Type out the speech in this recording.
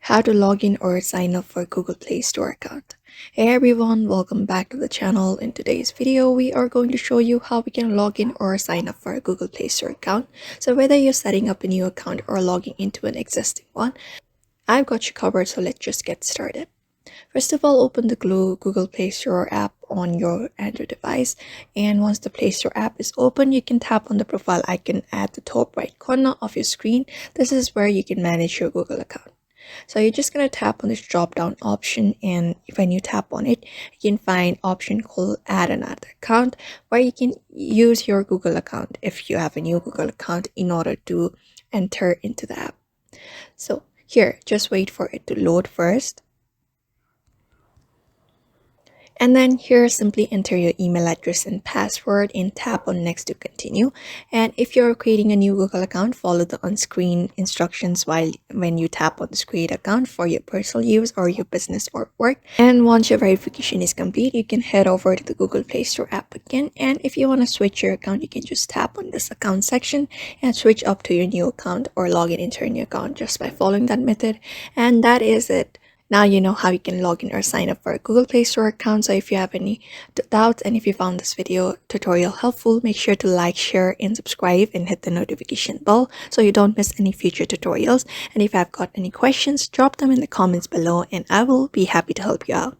how to log in or sign up for Google Play Store account. Hey everyone, welcome back to the channel. In today's video, we are going to show you how we can log in or sign up for a Google Play Store account. So whether you're setting up a new account or logging into an existing one, I've got you covered, so let's just get started. First of all, open the Google Play Store app on your Android device, and once the Play Store app is open, you can tap on the profile icon at the top right corner of your screen. This is where you can manage your Google account. So you're just going to tap on this drop down option, and when you tap on it, you can find option called add another account, where you can use your Google account if you have a new Google account in order to enter into the app. So here, just wait for it to load first. And then here, simply enter your email address and password and tap on next to continue. And if you're creating a new Google account, follow the on-screen instructions when you tap on this create account for your personal use or your business or work. And once your verification is complete, you can head over to the Google Play Store app again. And if you want to switch your account, you can just tap on this account section and switch up to your new account or log in into your new account just by following that method. And that is it. Now you know how you can log in or sign up for a Google Play Store account. So if you have any doubts and if you found this video tutorial helpful, make sure to like, share, and subscribe and hit the notification bell so you don't miss any future tutorials. And if I've got any questions, drop them in the comments below and I will be happy to help you out.